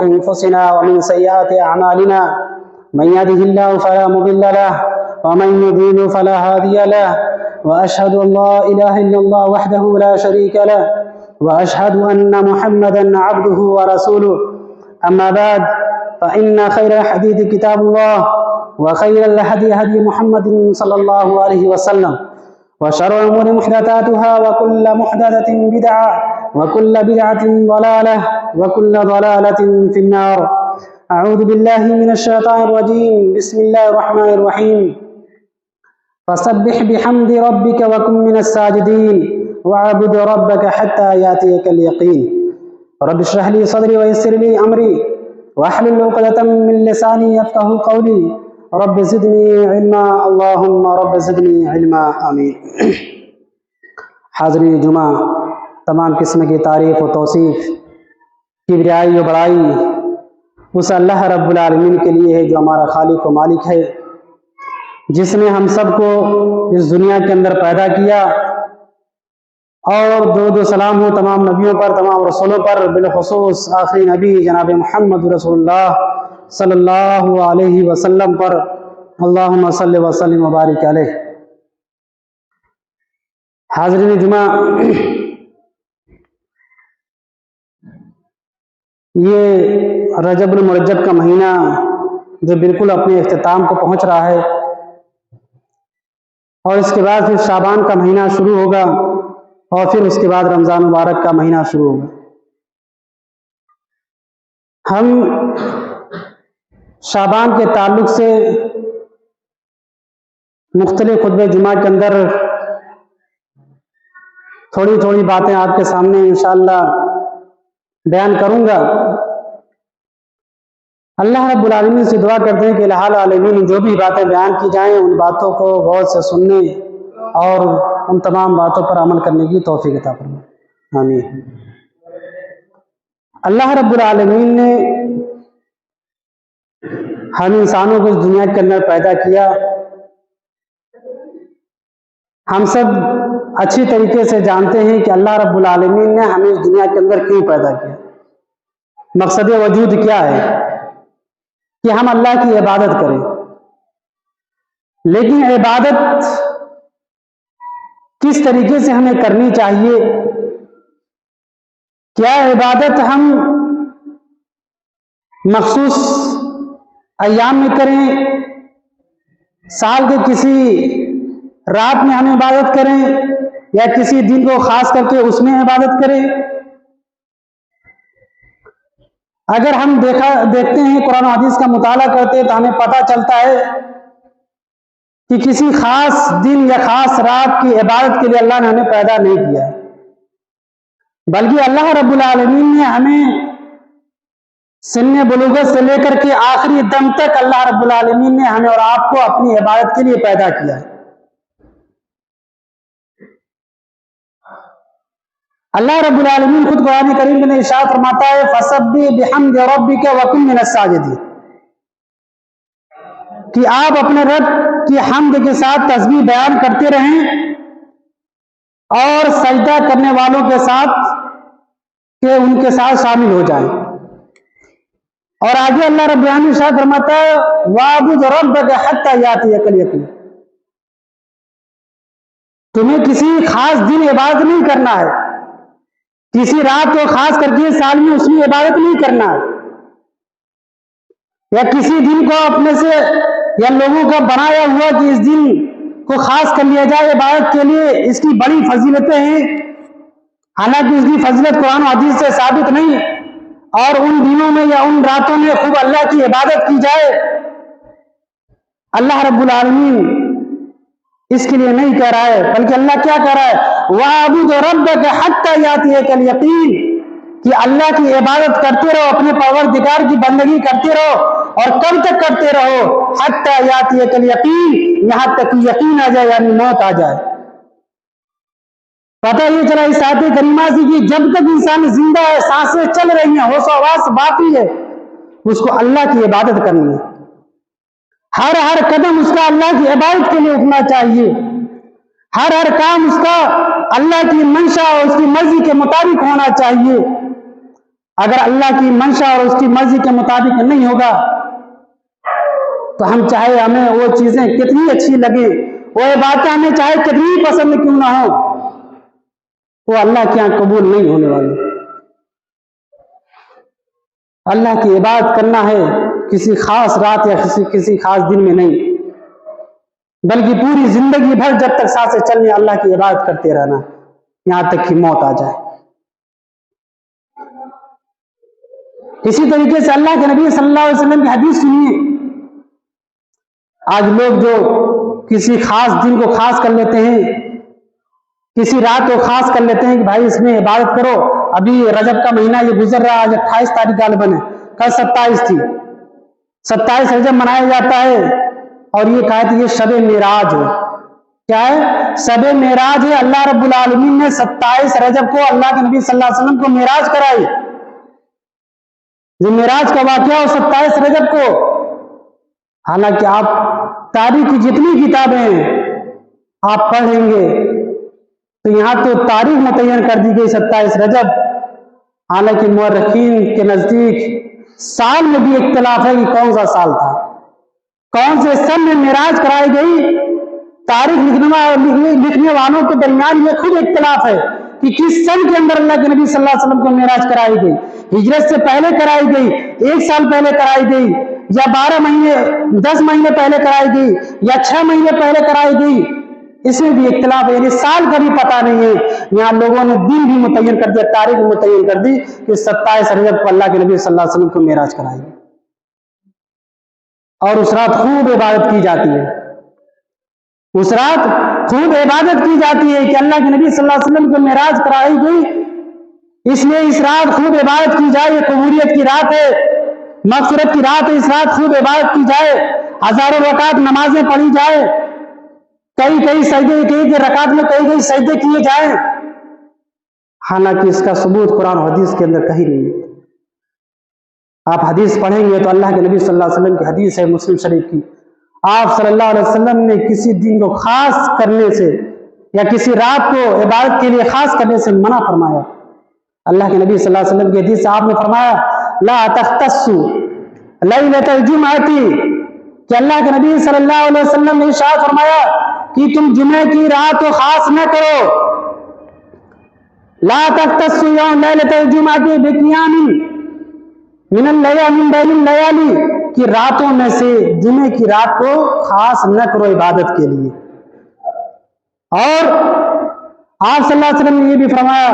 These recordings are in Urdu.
أنفسنا ومن سيئات أعمالنا من يهده الله فلا مضل له ومن يضلل فلا هادي له وأشهد أن لا إله إلا الله وحده لا شريك له وأشهد أن محمدا عبده ورسوله أما بعد فإن خير الحديث كتاب الله وخير الهدي هدي محمد صلى الله عليه وسلم وشر الأمور محدثاتها وكل محدثة بدعة وكل بدعة ضلالة وكل ضلالة في النار. أعوذ بالله من الشيطان الرجيم. بسم الله الرحمن الرحيم. فسبح بحمد ربك وكن من الساجدين واعبد ربك حتى يأتيك اليقين. رب اشرح لي صدري ويسر لي أمري واحلل عقدة من لساني يفقهوا قولي. رب زدنی علما اللہم رب زدنی علما آمین. حاضرین جمعہ، تمام قسم کی تعریف و توصیف، کبریائی و بڑائی اس اللہ رب العالمین کے لیے ہے جو ہمارا خالق و مالک ہے، جس نے ہم سب کو اس دنیا کے اندر پیدا کیا. اور درود و سلام ہو تمام نبیوں پر، تمام رسولوں پر، بالخصوص آخری نبی جناب محمد رسول اللہ صلی اللہ علیہ وسلم پر. اللہم صلی وسلم وبارک علیہ. حاضرین جمعہ، یہ رجب المرجب کا مہینہ جو بالکل اپنے اختتام کو پہنچ رہا ہے، اور اس کے بعد پھر شعبان کا مہینہ شروع ہوگا، اور پھر اس کے بعد رمضان مبارک کا مہینہ شروع ہوگا. ہم شعبان کے تعلق سے مختلف خطبہ جمعہ کے اندر تھوڑی باتیں آپ کے سامنے انشاءاللہ بیان کروں گا. اللہ رب العالمین سے دعا کرتے ہیں کہ الہ العالمین جو بھی باتیں بیان کی جائیں ان باتوں کو غور سے سننے اور ان تمام باتوں پر عمل کرنے کی توفیق عطا فرمائے. آمین. اللہ رب العالمین نے ہم انسانوں کو اس دنیا کے اندر پیدا کیا. ہم سب اچھی طریقے سے جانتے ہیں کہ اللہ رب العالمین نے ہمیں اس دنیا کے اندر کیوں پیدا کیا، مقصد وجود کیا ہے، کہ ہم اللہ کی عبادت کریں. لیکن عبادت کس طریقے سے ہمیں کرنی چاہیے؟ کیا عبادت ہم مخصوص ایام میں کریں، سال کے کسی رات میں ہم عبادت کریں، یا کسی دن کو خاص کر کے اس میں عبادت کریں؟ اگر ہم دیکھتے ہیں قرآن و حدیث کا مطالعہ کرتے ہیں تو ہمیں پتہ چلتا ہے کہ کسی خاص دن یا خاص رات کی عبادت کے لیے اللہ نے ہمیں پیدا نہیں کیا، بلکہ اللہ رب العالمین نے ہمیں سن بلوغت سے لے کر کے آخری دم تک اللہ رب العالمین نے ہمیں اور آپ کو اپنی عبادت کے لیے پیدا کیا ہے. اللہ رب العالمین خود قرآن کریم میں ارشاد فرماتا ہے فسبح بحمد ربک وکن من الساجدین، کہ آپ اپنے رب کی حمد کے ساتھ تسبیح بیان کرتے رہیں اور سجدہ کرنے والوں کے ساتھ کہ ان کے ساتھ شامل ہو جائیں. اور آگے اللہ رب العالمین ارشاد فرماتا ہے وَاعْبُدْ رَبَّكَ حَتَّى يَأْتِيَكَ الْيَقِينُ، تمہیں کسی خاص دن عبادت نہیں کرنا ہے، کسی رات کو خاص کر کے سال میں اس میں عبادت نہیں کرنا ہے، یا کسی دن کو اپنے سے یا لوگوں کا بنایا ہوا کہ اس دن کو خاص کر لیا جائے عبادت کے لیے. اس کی بڑی فضیلتیں ہیں، حالانکہ اس کی فضیلت قرآن و حدیث سے ثابت نہیں. اور ان دنوں میں یا ان راتوں میں خوب اللہ کی عبادت کی جائے. اللہ رب العالمین اس کے لیے نہیں کہہ رہا ہے، بلکہ اللہ کیا کہہ رہا ہے وَاعْبُدْ رَبَّكَ حَتَّى يَأْتِيَكَ الْيَقِينُ، کہ اللہ کی عبادت کرتے رہو، اپنے پروردگار کی بندگی کرتے رہو. اور کب تک کرتے رہو؟ حَتَّى يَأْتِيَكَ الْيَقِينُ، یہاں تک کہ یقین آ جائے، یعنی موت آ جائے. پتہ یہ چلا اس آیت کریمہ سے کہ جب تک انسان زندہ ہے، سانسیں چل رہی ہیں، ہوش و حواس باقی ہے، اس کو اللہ کی عبادت کرنی ہے. ہر قدم اس کا اللہ کی عبادت کے لیے اٹھنا چاہیے. ہر کام اس کا اللہ کی منشا اور اس کی مرضی کے مطابق ہونا چاہیے. اگر اللہ کی منشا اور اس کی مرضی کے مطابق نہیں ہوگا تو ہم چاہے ہمیں وہ چیزیں کتنی اچھی لگے، وہ باتیں ہمیں چاہے کتنی پسند کیوں نہ ہو، وہ اللہ کے یہاں قبول نہیں ہونے والی۔ اللہ کی عبادت کرنا ہے کسی خاص رات یا کسی خاص دن میں نہیں، بلکہ پوری زندگی بھر جب تک سانسیں چلنے اللہ کی عبادت کرتے رہنا، یہاں تک کہ موت آ جائے۔ اسی طریقے سے اللہ کے نبی صلی اللہ علیہ وسلم کی حدیث سنیے۔ آج لوگ جو کسی خاص دن کو خاص کر لیتے ہیں، کسی رات کو خاص کر لیتے ہیں کہ بھائی اس میں عبادت کرو، ابھی رجب کا مہینہ یہ گزر رہا، آج 28 تاریخ غالباً ہے، کل 27 تھی، 27 رجب منایا جاتا ہے، اور یہ کہا کہ یہ شب معراج ہے۔ کیا ہے؟ شب معراج ہے۔ اللہ رب العالمین نے 27 رجب کو اللہ کے نبی صلی اللہ علیہ وسلم کو معراج کرائی۔ جو معراج کا واقعہ ہو 27 رجب کو، حالانکہ آپ تاریخ کی جتنی کتابیں ہیں آپ پڑھیں گے تو یہاں تو تاریخ متعین کر دی گئی 27 رجب، حالانکہ مورخین کے نزدیک سال میں بھی اختلاف ہے کہ کون سا سال تھا، کون سے سن میں معراج کرائی گئی۔ تاریخ لکھنے والوں کے درمیان یہ خود اختلاف ہے کہ کس سن کے اندر اللہ کے نبی صلی اللہ علیہ وسلم کو معراج کرائی گئی، ہجرت سے پہلے کرائی گئی، 1 سال پہلے کرائی گئی، یا 12 مہینے 10 مہینے پہلے کرائی گئی، یا 6 مہینے پہلے کرائی گئی۔ اس میں بھی اختلاف ہے، یعنی سال کا بھی پتہ نہیں ہے۔ یہاں لوگوں نے دن بھی متعین کر دیا، تاریخ بھی متعین کر دی کہ 27 رجب کو اللہ کے نبی صلی اللہ علیہ وسلم کو معراج کرائی گئی، اور اس رات خوب عبادت کی جاتی ہے۔ اس رات خوب عبادت کی جاتی ہے کہ اللہ کے نبی صلی اللہ علیہ وسلم کو معراج کرائی گئی، اس لیے اس رات خوب عبادت کی جائے۔ یہ قبولیت کی رات ہے، مغفرت کی رات ہے، اس رات خوب عبادت کی جائے، ہزاروں رکعت نمازیں پڑھی جائے، کئی سجدے، کئی رکعت میں کئی سجدے کیے جائیں، حالانکہ اس کا ثبوت قرآن و حدیث کے اندر کہیں نہیں ہے۔ آپ حدیث پڑھیں گے تو اللہ کے نبی صلی اللہ علیہ وسلم کی حدیث ہے مسلم شریف کی، آپ صلی اللہ علیہ وسلم نے کسی دن کو خاص کرنے سے یا کسی رات کو عبادت کے لیے خاص کرنے سے منع فرمایا۔ اللہ کے نبی صلی اللہ علیہ وسلم کی حدیث سے آپ نے فرمایا لا تختصوا لیلۃ الجمعۃ، کہ اللہ کے نبی صلی اللہ علیہ وسلم نے ارشاد فرمایا کہ تم جمعے کی رات کو خاص نہ کرو، لا تختصوا یوم لیلۃ الجمعۃ بقیام من بین اللیالی، کہ راتوں میں سے جمعے کی رات کو خاص نہ کرو عبادت کے لیے۔ اور آپ صلی اللہ علیہ وسلم نے یہ بھی فرمایا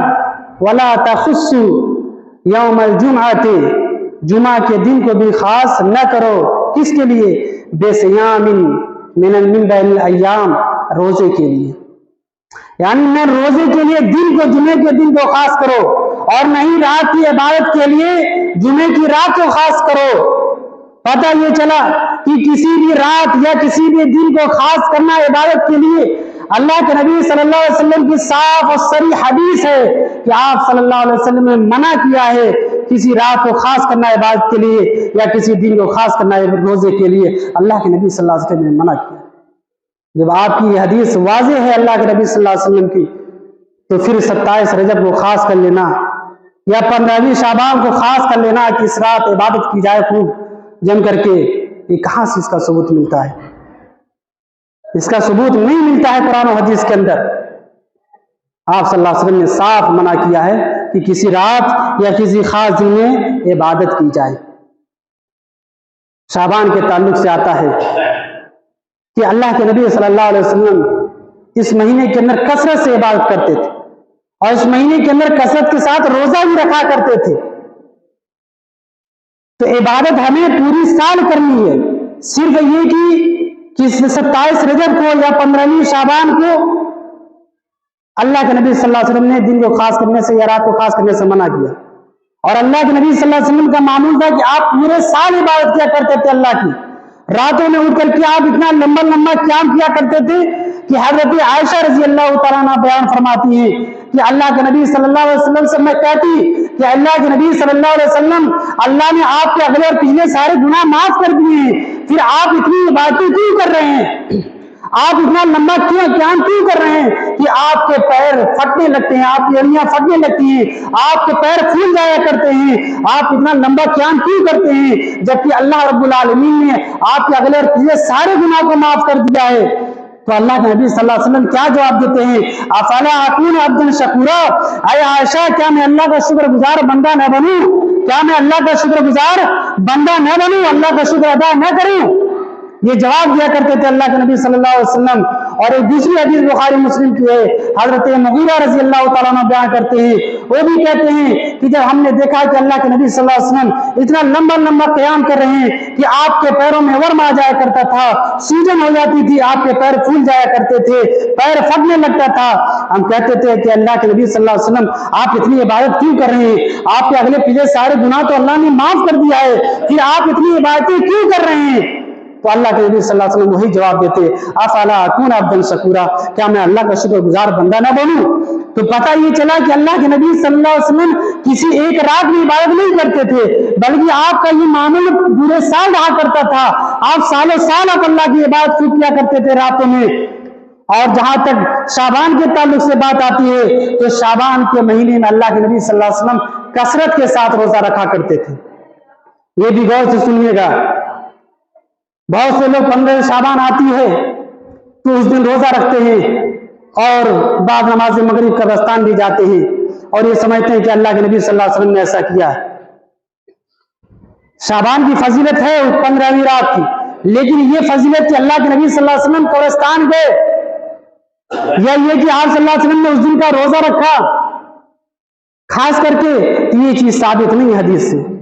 ولا تخصوا یوم الجمعۃ، جمعہ کے دن کو بھی خاص نہ کرو، کس کے لیے؟ بصیام من بین الایام، روزے کے لیے، یعنی نہ روزے کے لیے دن کو، جمعے کے دن کو خاص کرو، اور نہیں رات کی عبادت کے لیے جمعے کی رات کو خاص کرو۔ پتہ یہ چلا کہ کسی بھی رات یا کسی بھی دن کو خاص کرنا عبادت کے لیے اللہ کے نبی صلی اللہ علیہ وسلم کی صاف اور صریح حدیث ہے کہ آپ صلی اللہ علیہ وسلم نے منع کیا ہے کسی رات کو خاص کرنا عبادت کے لیے یا کسی دن کو خاص کرنا روزے کے لیے، اللہ کے نبی صلی اللہ علیہ وسلم نے منع کیا۔ جب آپ کی یہ حدیث واضح ہے اللہ کے نبی صلی اللہ علیہ وسلم کی، تو پھر 27 رجب کو خاص کر لینا یا 15ویں شعبان کو خاص کر لینا کہ اس رات عبادت کی جائے خوب جم کر کے، یہ کہاں سے اس کا ثبوت ملتا ہے؟ اس کا ثبوت نہیں ملتا ہے قرآن و حدیث کے اندر۔ آپ صلی اللہ علیہ وسلم نے صاف منع کیا ہے کہ کسی رات یا کسی خاص دن میں عبادت کی جائے۔ شعبان کے تعلق سے آتا ہے کہ اللہ کے نبی صلی اللہ علیہ وسلم اس مہینے کے اندر کثرت سے عبادت کرتے تھے، اور اس مہینے کے اندر کثرت کے ساتھ روزہ بھی رکھا کرتے تھے۔ تو عبادت ہمیں پوری سال کرنی ہے، صرف یہ کہ 27 رجب کو یا 15ویں شعبان کو اللہ کے نبی صلی اللہ علیہ وسلم نے دن کو خاص کرنے سے یا رات کو خاص کرنے سے منع کیا، اور اللہ کے نبی صلی اللہ علیہ وسلم کا معمول تھا کہ آپ پورے سال عبادت کیا کرتے تھے اللہ کی۔ راتوں میں اٹھ کر کے آپ اتنا لمبا قیام کیا کرتے تھے کہ حضرت عائشہ رضی اللہ تعالیٰ عنہ بیان فرماتی ہیں کہ اللہ کے نبی صلی اللہ علیہ وسلم سے میں کہتی کہ اللہ کے نبی صلی اللہ علیہ وسلم، اللہ نے آپ کے اگلے اور پچھلے سارے گناہ معاف کر دیے ہیں، پھر آپ اتنی عبادتیں کیوں کر رہے ہیں؟ آپ اتنا لمبا قیام کیوں کر رہے ہیں کہ آپ کے پیر پھٹنے لگتے ہیں، آپ کی اڑیاں پھٹنے لگتی ہیں، آپ کے پیر پھول جایا کرتے ہیں، آپ اتنا لمبا قیام کیوں کرتے ہیں جبکہ اللہ رب العالمین نے آپ کے اگلے اور پچھلے سارے گناہ کو معاف کر دیا ہے؟ تو اللہ کے نبی صلی اللہ علیہ وسلم کیا جواب دیتے ہیں؟ افلا اکون عبدا شکورا، اے عائشہ کیا میں اللہ کا شکر گزار بندہ نہ بنوں؟ کیا میں اللہ کا شکر گزار بندہ نہ بنوں، اللہ کا شکر ادا نہ کروں؟ یہ جواب دیا کرتے تھے اللہ کے نبی صلی اللہ علیہ وسلم۔ اور ایک دوسری حدیث بخاری مسلم کی ہے، حضرت مغیرہ رضی اللہ تعالیٰ عنہ بیان کرتے ہیں، وہ بھی کہتے ہیں کہ جب ہم نے دیکھا کہ اللہ کے نبی صلی اللہ علیہ وسلم اتنا لمبا لمبا قیام کر رہے ہیں کہ آپ کے پیروں میں ورم آ جایا کرتا تھا، سوجن ہو جاتی تھی، آپ کے پیر پھول جایا کرتے تھے، پیر پھٹنے لگتا تھا، ہم کہتے تھے کہ اللہ کے نبی صلی اللہ علیہ وسلم آپ اتنی عبادت کیوں کر رہے ہیں؟ آپ کے اگلے پچھلے سارے گناہ تو اللہ نے معاف کر دیا ہے، پھر آپ اتنی عبادتیں کیوں کر رہے ہیں؟ تو اللہ کے نبی صلی اللہ علیہ وسلم وہی جواب دیتے، افلا اکون عبدا شکورا، کیا میں اللہ کا شکر گزار بندہ نہ بنوں؟ تو پتہ یہ چلا کہ اللہ کے نبی صلی اللہ علیہ وسلم کسی ایک رات میں عبادت نہیں کرتے تھے، بلکہ آپ کا یہ معمول پورے سال رہا کرتا تھا، آپ سالوں سال آپ اللہ کی عبادت کیا کرتے تھے راتوں میں۔ اور جہاں تک شعبان کے تعلق سے بات آتی ہے تو شعبان کے مہینے میں اللہ کے نبی صلی اللہ علیہ وسلم کثرت کے ساتھ روزہ رکھا کرتے تھے۔ یہ بھی غور سے سنیے گا، بہت سے لوگ 15 شعبان آتی ہے تو اس دن روزہ رکھتے ہیں اور بعد نماز مغرب قبرستان بھی جاتے ہیں اور یہ سمجھتے ہیں کہ اللہ کے نبی صلی اللہ علیہ وسلم نے ایسا کیا ہے۔ شعبان کی فضیلت ہے 15ویں رات کی، لیکن یہ فضیلت کہ اللہ کے نبی صلی اللہ علیہ وسلم قبرستان گئے یا یہ کہ آپ صلی اللہ علیہ وسلم نے اس دن کا روزہ رکھا، خاص کر کے یہ چیز ثابت نہیں حدیث سے۔